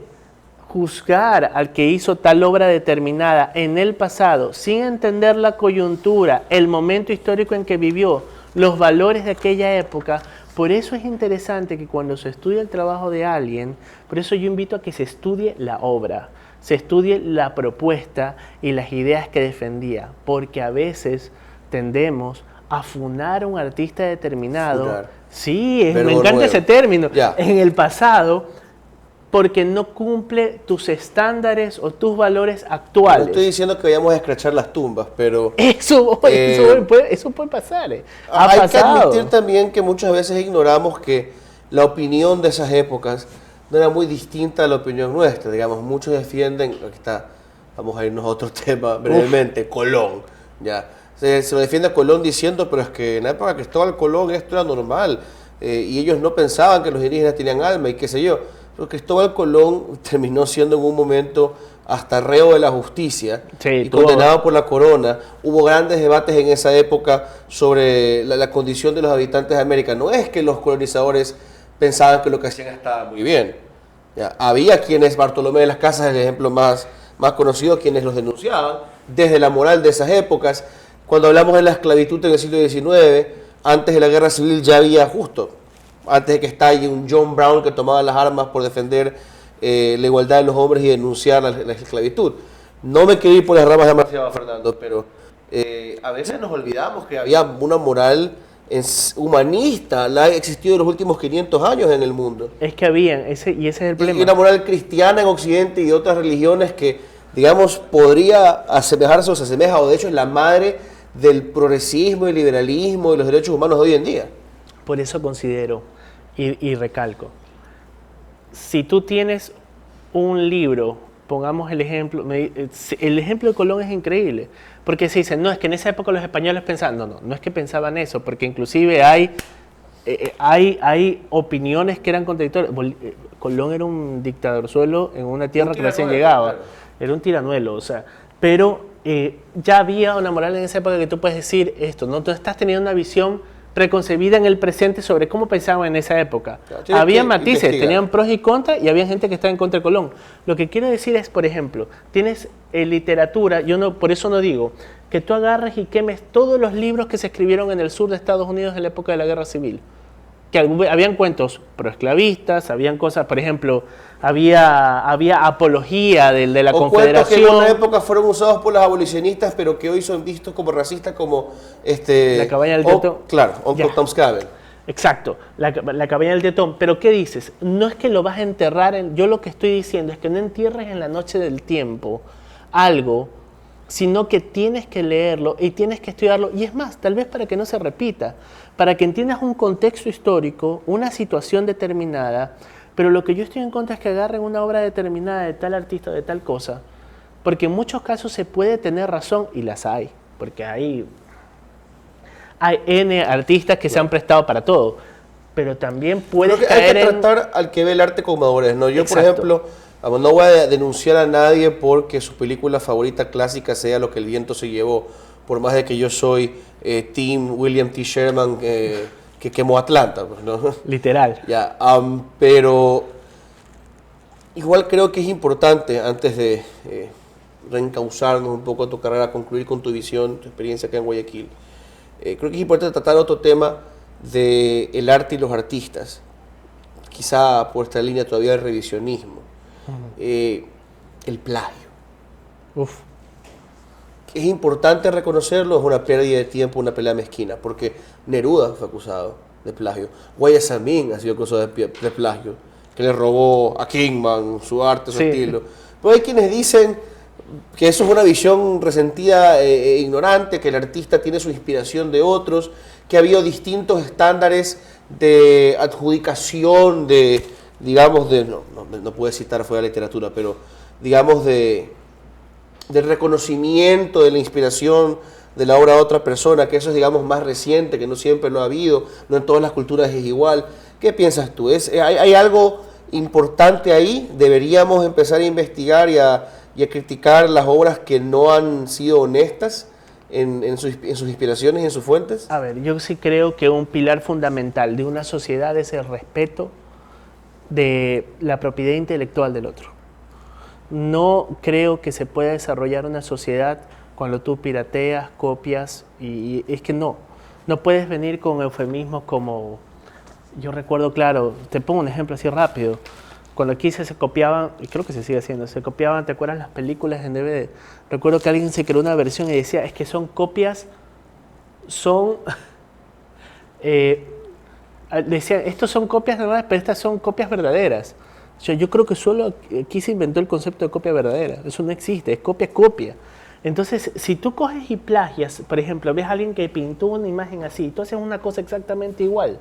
juzgar al que hizo tal obra determinada en el pasado, sin entender la coyuntura, el momento histórico en que vivió, los valores de aquella época. Por eso es interesante que cuando se estudia el trabajo de alguien, por eso yo invito a que se estudie la obra, se estudie la propuesta y las ideas que defendía, porque a veces tendemos a funar a un artista determinado. Funar. Sí, Verbo me encanta nuevo. ese término. Ya. En el pasado, porque no cumple tus estándares o tus valores No actuales. estoy diciendo que vayamos a escrachar las tumbas, pero Eso puede pasar. Ha hay que pasado. admitir también que muchas veces ignoramos que la opinión de esas épocas no era muy distinta a la opinión nuestra. Digamos, muchos defienden, aquí está, vamos a irnos a otro tema brevemente, Colón. Ya. Se lo defiende a Colón diciendo, pero es que en la época de Cristóbal Colón esto era normal, y ellos no pensaban que los indígenas tenían alma y qué sé yo. Pero Cristóbal Colón terminó siendo en un momento hasta reo de la justicia Sí, y tuvo- condenado por la corona. Hubo grandes debates en esa época sobre la condición de los habitantes de América. No es que los colonizadores pensaban que lo que hacían estaba muy bien. Ya, había quienes, Bartolomé de las Casas es el ejemplo más conocido, quienes los denunciaban desde la moral de esas épocas. Cuando hablamos de la esclavitud en el siglo XIX, antes de la guerra civil ya había justo, antes de que estalle un John Brown que tomaba las armas por defender la igualdad de los hombres y denunciar la esclavitud. No me quiero ir por las ramas demasiado, Fernando, pero a veces nos olvidamos que había una moral humanista, la ha existido en los últimos 500 años en el mundo. Es que habían, y ese es el problema. Y una moral cristiana en Occidente y de otras religiones que, digamos, podría asemejarse o se asemeja, o de hecho es la madre del progresismo y liberalismo y los derechos humanos de hoy en día. Por eso considero y recalco, si tú tienes un libro, pongamos el ejemplo de Colón es increíble, porque se dice, no, es que en esa época los españoles pensaban, no es que pensaban eso, porque inclusive hay opiniones que eran contradictorias. Colón era un dictadorzuelo en una tierra que recién llegaba, claro. era un tiranuelo, o sea, pero ya había una moral en esa época que tú puedes decir esto, no, tú estás teniendo una visión preconcebida en el presente sobre cómo pensaban en esa época. Claro, tienes Había que matices, investigar. tenían pros y contras y había gente que estaba en contra de Colón. Lo que quiero decir es, por ejemplo, tienes literatura, por eso no digo que tú agarres y quemes todos los libros que se escribieron en el sur de Estados Unidos en la época de la Guerra Civil. Que habían cuentos proesclavistas, habían cosas, por ejemplo, había apología de la O cuentos que en Confederación. una época fueron usados por los abolicionistas, pero que hoy son vistos como racistas, como La cabaña del tío Tom. Claro, Uncle Ya. Tom's Cabin. Exacto, la cabaña del tío Tom. Pero ¿qué dices? No es que lo vas a enterrar, yo lo que estoy diciendo es que no entierres en la noche del tiempo algo, sino que tienes que leerlo y tienes que estudiarlo. Y es más, tal vez para que no se repita, para que entiendas un contexto histórico, una situación determinada, Pero lo que yo estoy en contra es que agarren una obra determinada de tal artista o de tal cosa, porque en muchos casos se puede tener razón, y las hay, porque hay N artistas que se han prestado para todo, pero también puedes caer hay que tratar al que ve el arte como madurez, ¿no? Yo, Exacto. por ejemplo, no voy a denunciar a nadie porque su película favorita clásica sea Lo que el viento se llevó, por más de que yo soy Team William T. Sherman, que quemó Atlanta, pues, ¿no? Literal. Ya, pero igual creo que es importante, antes de reencauzarnos un poco a tu carrera, concluir con tu visión, tu experiencia acá en Guayaquil, creo que es importante tratar otro tema del arte y los artistas, quizá por esta línea todavía del revisionismo, el plagio. Uf. Es importante reconocerlo, es una pérdida de tiempo, una pelea mezquina, porque Neruda fue acusado de plagio, Guayasamín ha sido acusado de plagio, que le robó a Kingman su arte, su estilo. Pero hay quienes dicen que eso es una visión resentida e ignorante, que el artista tiene su inspiración de otros, que ha habido distintos estándares de adjudicación, de, digamos, no puedo citar fuera de la literatura, pero digamos del reconocimiento de la inspiración de la obra de otra persona, que eso es, digamos, más reciente, que no siempre lo ha habido, no en todas las culturas es igual. ¿Qué piensas tú? ¿Hay algo importante ahí? ¿Deberíamos empezar a investigar y a criticar las obras que no han sido honestas en sus inspiraciones y en sus fuentes? A ver, yo sí creo que un pilar fundamental de una sociedad es el respeto de la propiedad intelectual del otro. No creo que se pueda desarrollar una sociedad cuando tú pirateas, copias, y es que no puedes venir con eufemismos como, yo recuerdo, claro, te pongo un ejemplo así rápido, cuando aquí se copiaban, y creo que se sigue haciendo, se copiaban, ¿te acuerdas las películas en DVD? Recuerdo que alguien se creó una versión y decía, es que son copias, decían, estos son copias normales, pero estas son copias verdaderas. O sea, yo creo que solo aquí se inventó el concepto de copia verdadera. Eso no existe, es copia. Entonces, si tú coges y plagias, por ejemplo, ves a alguien que pintó una imagen así, tú haces una cosa exactamente igual,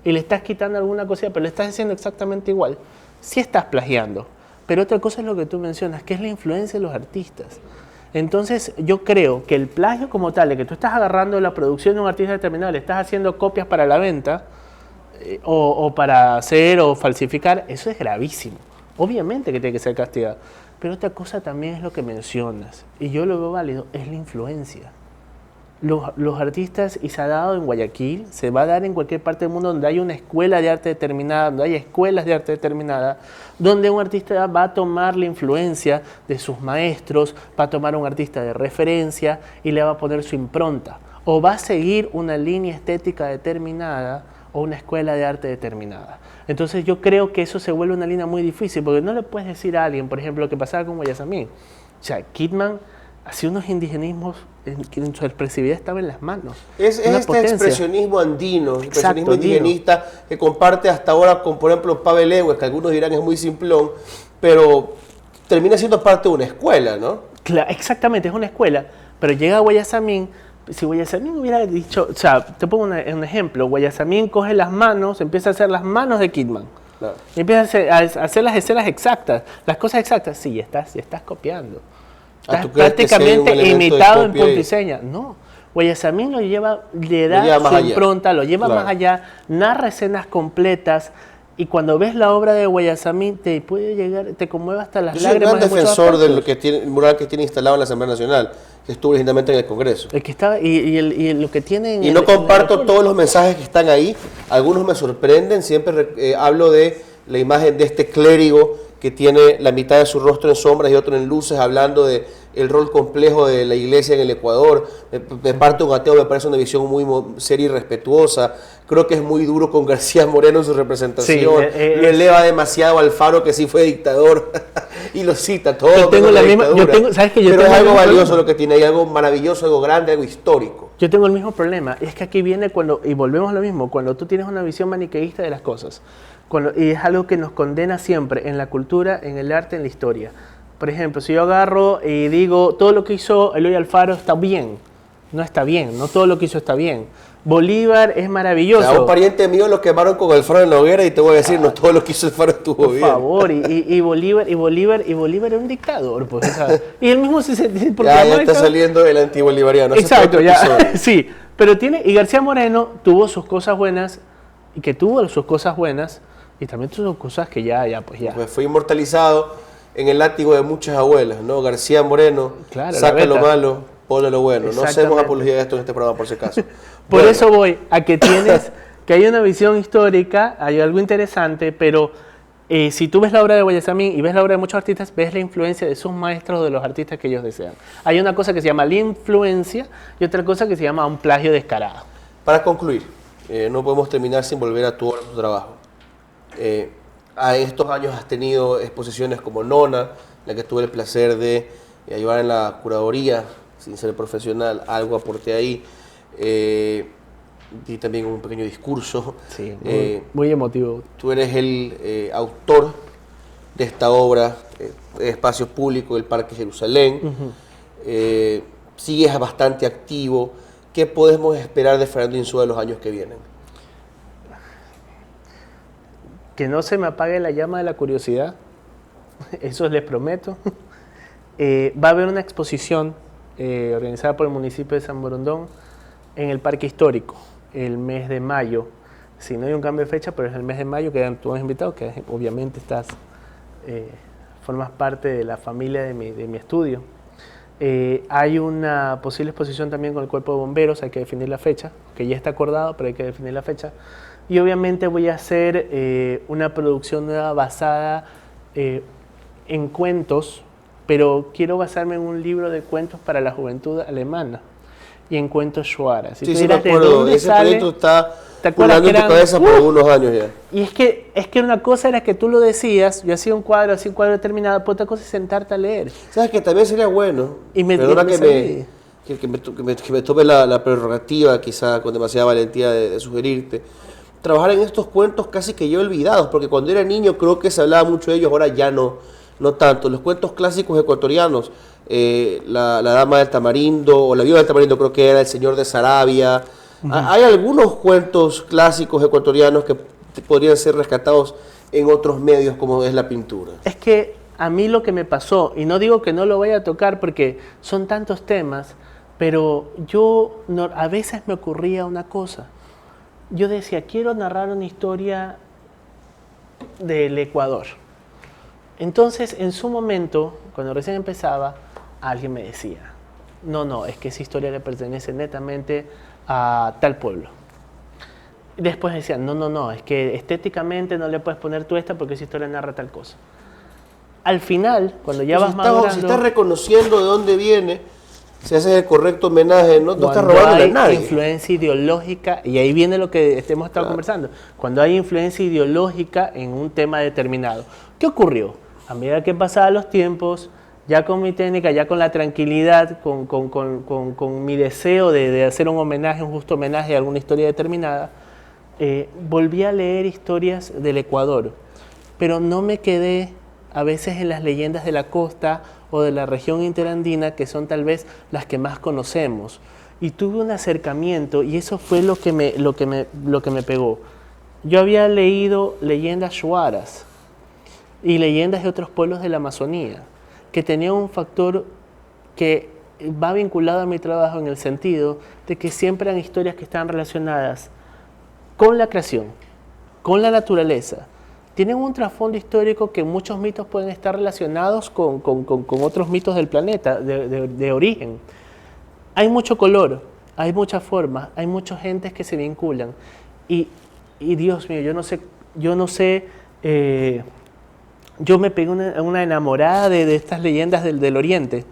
y le estás quitando alguna cosita, pero le estás haciendo exactamente igual, sí estás plagiando. Pero otra cosa es lo que tú mencionas, que es la influencia de los artistas. Entonces, yo creo que el plagio como tal, de que tú estás agarrando la producción de un artista determinado, le estás haciendo copias para la venta, o para hacer o falsificar, eso es gravísimo. Obviamente que tiene que ser castigado. Pero otra cosa también es lo que mencionas, y yo lo veo válido, es la influencia. Los artistas, y se ha dado en Guayaquil, se va a dar en cualquier parte del mundo donde hay una escuela de arte determinada, donde hay escuelas de arte determinada, donde un artista va a tomar la influencia de sus maestros, va a tomar un artista de referencia y le va a poner su impronta, o va a seguir una línea estética determinada o una escuela de arte determinada. Entonces yo creo que eso se vuelve una línea muy difícil, porque no le puedes decir a alguien, por ejemplo, lo que pasaba con Guayasamín. O sea, Kidman hacía unos indigenismos en su expresividad estaba en las manos. Es este expresionismo andino, expresionismo indigenista, que comparte hasta ahora con, por ejemplo, Pavel Legues, que algunos dirán es muy simplón, pero termina siendo parte de una escuela, ¿no? Claro, exactamente, es una escuela, pero llega Guayasamín. Si Guayasamín hubiera dicho, o sea, te pongo un ejemplo, Guayasamín coge las manos, empieza a hacer las manos de Kidman, claro, y empieza a hacer las escenas exactas, las cosas exactas, sí, estás copiando. Estás prácticamente imitado en punto y seña. No, Guayasamín le da su impronta, lo lleva más allá, narra escenas completas, y cuando ves la obra de Guayasamín te puede llegar, te conmueve hasta las lágrimas. Yo soy un gran defensor del mural que tiene instalado en la Asamblea Nacional, que estuvo originalmente en el Congreso. El que estaba, y lo que tiene y no comparto todos los mensajes que están ahí, algunos me sorprenden, siempre hablo de la imagen de este clérigo que tiene la mitad de su rostro en sombras y otro en luces, hablando de el rol complejo de la iglesia en el Ecuador. De parte de un ateo me parece una visión muy seria y respetuosa. Creo que es muy duro con García Moreno en su representación. Sí, lo eleva demasiado al Faro, que sí fue dictador, y lo cita todo. Yo tengo la misma, ¿sabes qué? Pero es algo valioso lo que tiene, hay algo maravilloso, algo grande, algo histórico. Yo tengo el mismo problema, es que aquí viene y volvemos a lo mismo, cuando tú tienes una visión maniqueísta de las cosas, y es algo que nos condena siempre en la cultura, en el arte, en la historia. Por ejemplo, si yo agarro y digo, todo lo que hizo Eloy Alfaro está bien, no está bien, no todo lo que hizo está bien. Bolívar es O maravilloso. sea, un pariente mío lo quemaron con el Faro en la hoguera y te voy a decir, no todo lo que hizo el Faro estuvo bien. Por favor, y Bolívar era un dictador, pues, o sea, y él mismo se Ya está saliendo el antibolivariano. Exacto, ya, sí, pero y García Moreno tuvo sus cosas buenas, y que tuvo sus cosas buenas, y también tuvo cosas que Pues fue inmortalizado en el látigo de muchas abuelas, ¿no? García Moreno, claro, saca lo malo, pone lo bueno. No hacemos apología de esto en este programa, por si acaso. Por eso voy a que que hay una visión histórica, hay algo interesante, pero si tú ves la obra de Guayasamín y ves la obra de muchos artistas, ves la influencia de sus maestros o de los artistas que ellos desean. Hay una cosa que se llama la influencia y otra cosa que se llama un plagio descarado. Para concluir, no podemos terminar sin volver a tu trabajo. A estos años has tenido exposiciones como Nona, la que tuve el placer de ayudar en la curaduría, sin ser profesional, algo aporté ahí. Y también un pequeño discurso. Sí, muy emotivo. Tú eres el autor de esta obra, Espacio Público del Parque Jerusalén. Sigues bastante activo. ¿Qué podemos esperar de Fernando Insúa en los años que vienen? Que no se me apague la llama de la curiosidad, eso les prometo. Va a haber una exposición organizada por el municipio de San Borondón en el Parque Histórico, el mes de mayo. Si no hay un cambio de fecha, pero es el mes de mayo, que tú has invitado, que obviamente formas parte de la familia de mi estudio. Hay una posible exposición también con el Cuerpo de Bomberos, hay que definir la fecha, que ya está acordado, pero hay que definir la fecha. Y obviamente voy a hacer una producción nueva basada en cuentos, pero quiero basarme en un libro de cuentos para la juventud alemana y en cuentos Shuara. Si sí, me acuerdo. Ese proyecto está pulando en tu cabeza por algunos años ya. Y es que una cosa era que tú lo decías, yo hacía un cuadro determinado, pero otra cosa es sentarte a leer. ¿Sabes que también sería bueno? Perdona que me tome la prerrogativa, quizá con demasiada valentía de sugerirte. Trabajar en estos cuentos casi que yo olvidados, porque cuando era niño creo que se hablaba mucho de ellos, ahora ya no tanto. Los cuentos clásicos ecuatorianos, la Dama del Tamarindo, o la Viuda del Tamarindo, creo que era El Señor de Sarabia. Hay algunos cuentos clásicos ecuatorianos que podrían ser rescatados en otros medios, como es la pintura. Es que a mí lo que me pasó, y no digo que no lo vaya a tocar porque son tantos temas, pero a veces me ocurría una cosa. Yo decía, quiero narrar una historia del Ecuador. Entonces, en su momento, cuando recién empezaba, alguien me decía, no, es que esa historia le pertenece netamente a tal pueblo. Y después decían, no, es que estéticamente no le puedes poner tú esta porque esa historia narra tal cosa. Al final, cuando ya vas madurando... Si estás reconociendo de dónde viene, si haces el correcto homenaje, no estás robándole a nadie. Influencia ideológica, y ahí viene lo que hemos estado conversando, cuando hay influencia ideológica en un tema determinado. ¿Qué ocurrió? A medida que pasaban los tiempos, ya con mi técnica, ya con la tranquilidad, con mi deseo de hacer un justo homenaje a alguna historia determinada, volví a leer historias del Ecuador, pero no me quedé a veces en las leyendas de la costa o de la región interandina, que son tal vez las que más conocemos. Y tuve un acercamiento, y eso fue lo que me pegó. Yo había leído leyendas shuaras y leyendas de otros pueblos de la Amazonía, que tenían un factor que va vinculado a mi trabajo en el sentido de que siempre eran historias que estaban relacionadas con la creación, con la naturaleza. Tienen un trasfondo histórico que muchos mitos pueden estar relacionados con otros mitos del planeta, de origen. Hay mucho color, hay muchas formas, hay muchas gentes que se vinculan. Y Dios mío, yo no sé, yo me pegué una enamorada de estas leyendas del Oriente,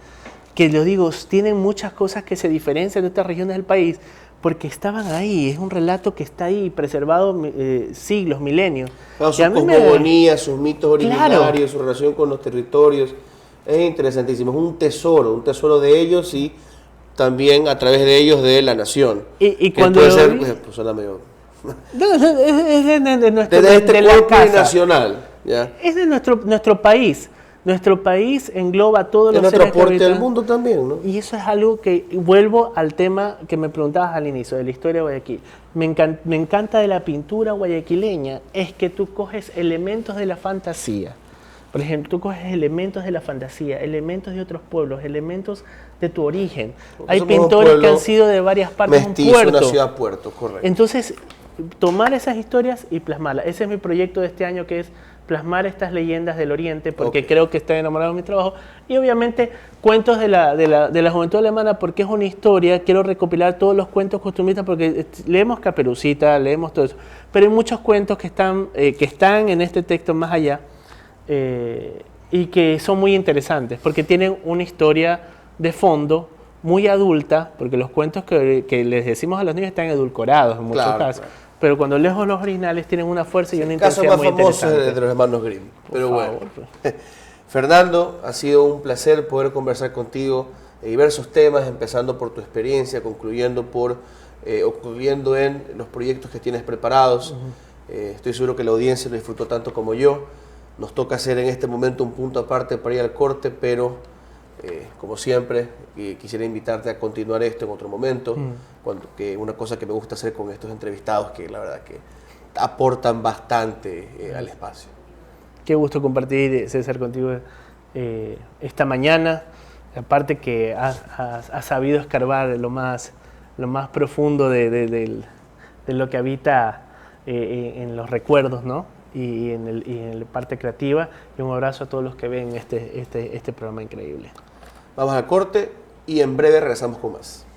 que lo digo, tienen muchas cosas que se diferencian de otras regiones del país, porque estaban ahí, es un relato que está ahí preservado siglos, milenios. Claro, su cosmogonía, sus mitos originarios, su relación con los territorios, es interesantísimo, es un tesoro de ellos y también a través de ellos de la nación. Y cuando puede ser, pues suena medio... es de nuestro desde este cuerpo nacional, ¿ya? Es de nuestro país. Nuestro país engloba todos Es los nuestro seres que aporte al habitan. mundo también, ¿no? Y eso es algo que, vuelvo al tema que me preguntabas al inicio, de la historia de Guayaquil. Me encanta de la pintura guayaquileña, es que tú coges elementos de la fantasía. Por ejemplo, tú coges elementos de la fantasía, elementos de otros pueblos, elementos de tu origen. Porque Hay somos un pintores que pueblo han sido de varias partes, mestizo, un puerto. una ciudad-puerto, correcto. Entonces, tomar esas historias y plasmarlas. Ese es mi proyecto de este año, que es plasmar estas leyendas del Oriente, porque creo que está enamorado de mi trabajo. Y obviamente cuentos de la juventud alemana, porque es una historia. Quiero recopilar todos los cuentos costumbristas, porque leemos Caperucita, leemos todo eso. Pero hay muchos cuentos que están en este texto más allá, y que son muy interesantes, porque tienen una historia de fondo muy adulta, porque los cuentos que les decimos a los niños están edulcorados en muchos casos. Claro. Pero cuando leemos los originales tienen una fuerza y una intensidad muy interesante. El caso más famoso de los hermanos Grimm. Pero Por bueno, favor. Fernando, ha sido un placer poder conversar contigo de diversos temas, empezando por tu experiencia, concluyendo en los proyectos que tienes preparados. Estoy seguro que la audiencia lo disfrutó tanto como yo. Nos toca hacer en este momento un punto aparte para ir al corte, pero como siempre, quisiera invitarte a continuar esto en otro momento, que una cosa que me gusta hacer con estos entrevistados, que la verdad que aportan bastante al espacio. Qué gusto compartir, César, contigo esta mañana. Aparte que has sabido escarbar lo más profundo de lo que habita en los recuerdos, ¿no? Y en la parte creativa. Y un abrazo a todos los que ven este programa increíble. Vamos al corte y en breve regresamos con más.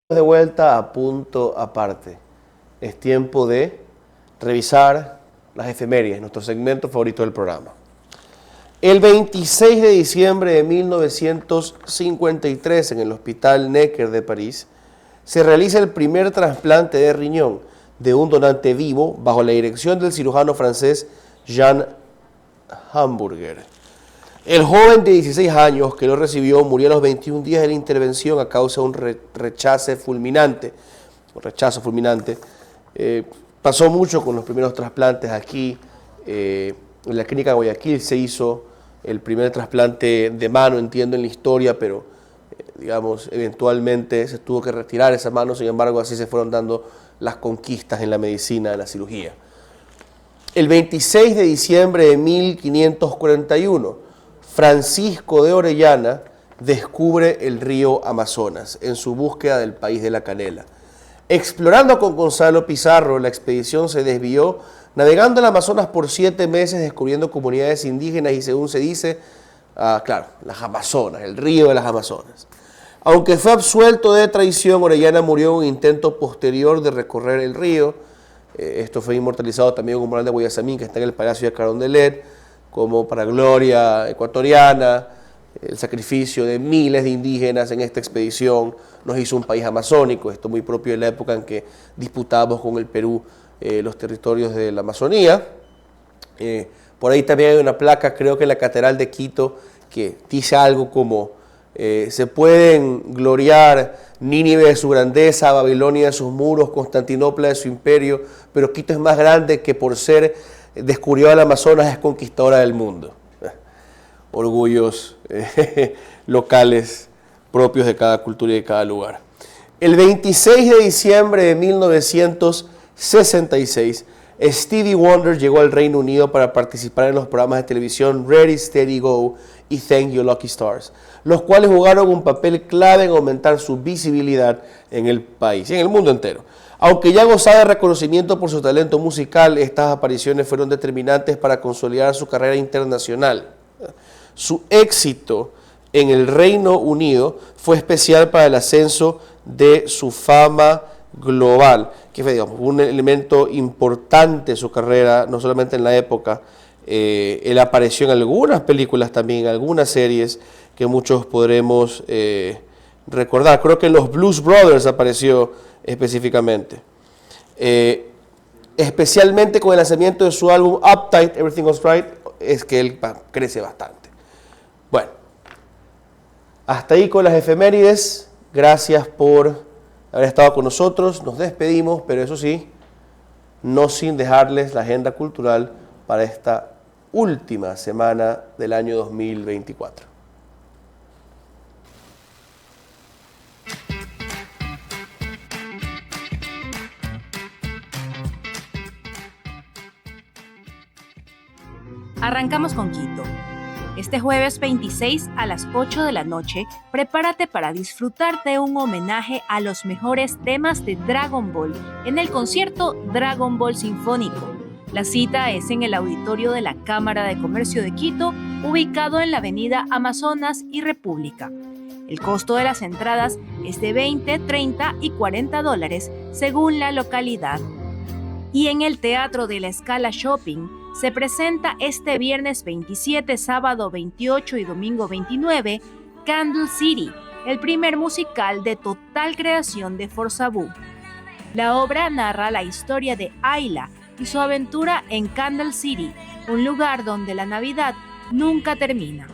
De vuelta a punto aparte. Es tiempo de revisar las efemérides, nuestro segmento favorito del programa. El 26 de diciembre de 1953, en el Hospital Necker de París, se realiza el primer trasplante de riñón de un donante vivo bajo la dirección del cirujano francés Jean Hamburger. El joven de 16 años que lo recibió murió a los 21 días de la intervención a causa de un rechazo fulminante. Pasó mucho con los primeros trasplantes aquí. En la clínica de Guayaquil se hizo el primer trasplante de mano, entiendo en la historia, pero digamos, eventualmente se tuvo que retirar esa mano. Sin embargo, así se fueron dando las conquistas en la medicina de la cirugía. El 26 de diciembre de 1541, Francisco de Orellana descubre el río Amazonas en su búsqueda del país de la canela. Explorando con Gonzalo Pizarro, la expedición se desvió, navegando el Amazonas por 7 meses, descubriendo comunidades indígenas y, según se dice, las Amazonas, el río de las Amazonas. Aunque fue absuelto de traición, Orellana murió en un intento posterior de recorrer el río. Esto fue inmortalizado también en un mural de Guayasamín que está en el Palacio de Carondelet, como para gloria ecuatoriana. El sacrificio de miles de indígenas en esta expedición nos hizo un país amazónico, esto muy propio de la época en que disputábamos con el Perú los territorios de la Amazonía. Por ahí también hay una placa, creo que en la Catedral de Quito, que dice algo como: se pueden gloriar Nínive de su grandeza, Babilonia de sus muros, Constantinopla de su imperio, pero Quito es más grande que por ser descubrió al Amazonas es conquistadora del mundo. Orgullos locales propios de cada cultura y de cada lugar. El 26 de diciembre de 1966, Stevie Wonder llegó al Reino Unido para participar en los programas de televisión Ready, Steady, Go y Thank You Lucky Stars, los cuales jugaron un papel clave en aumentar su visibilidad en el país y en el mundo entero. Aunque ya gozaba de reconocimiento por su talento musical, estas apariciones fueron determinantes para consolidar su carrera internacional. Su éxito en el Reino Unido fue especial para el ascenso de su fama global, que fue, digamos, un elemento importante de su carrera, no solamente en la época. Él apareció en algunas películas también, en algunas series que muchos podremos recordar. Creo que en los Blues Brothers apareció específicamente. Especialmente con el lanzamiento de su álbum Uptight, Everything Goes Right, es que él crece bastante. Bueno, hasta ahí con las efemérides. Gracias por haber estado con nosotros. Nos despedimos, pero eso sí, no sin dejarles la agenda cultural para esta última semana del año 2024. Arrancamos con Quito. Este jueves 26 a las 8 de la noche, prepárate para disfrutar de un homenaje a los mejores temas de Dragon Ball en el concierto Dragon Ball Sinfónico. La cita es en el auditorio de la Cámara de Comercio de Quito, ubicado en la avenida Amazonas y República. El costo de las entradas es de $20, $30 y $40 según la localidad. Y en el Teatro de la Scala Shopping se presenta este viernes 27, sábado 28 y domingo 29, Candle City, el primer musical de total creación de Forza Boo. La obra narra la historia de Ayla y su aventura en Candle City, un lugar donde la Navidad nunca termina.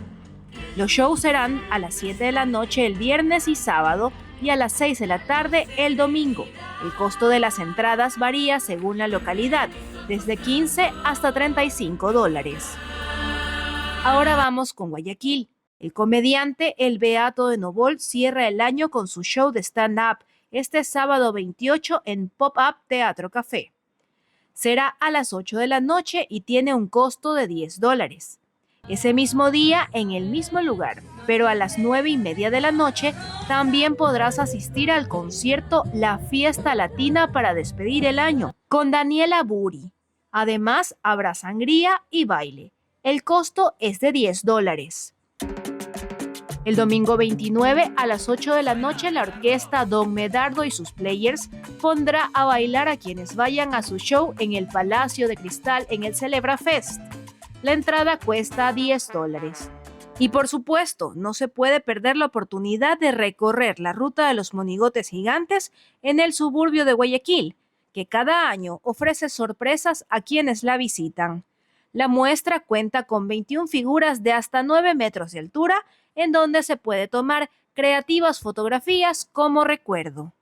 Los shows serán a las 7 de la noche el viernes y sábado y a las 6 de la tarde el domingo. El costo de las entradas varía según la localidad, desde $15 hasta $35. Ahora vamos con Guayaquil. El comediante El Beato de Nobol cierra el año con su show de stand-up este sábado 28 en Pop-Up Teatro Café. Será a las 8 de la noche y tiene un costo de $10. Ese mismo día, en el mismo lugar, pero a las 9:30 de la noche, también podrás asistir al concierto La Fiesta Latina para despedir el año, con Daniela Buri. Además, habrá sangría y baile. El costo es de $10. El domingo 29 a las 8 de la noche, la orquesta Don Medardo y sus players pondrá a bailar a quienes vayan a su show en el Palacio de Cristal en el Celebra Fest. La entrada cuesta $10. Y por supuesto, no se puede perder la oportunidad de recorrer la ruta de los monigotes gigantes en el suburbio de Guayaquil, que cada año ofrece sorpresas a quienes la visitan. La muestra cuenta con 21 figuras de hasta 9 metros de altura, en donde se puede tomar creativas fotografías como recuerdo.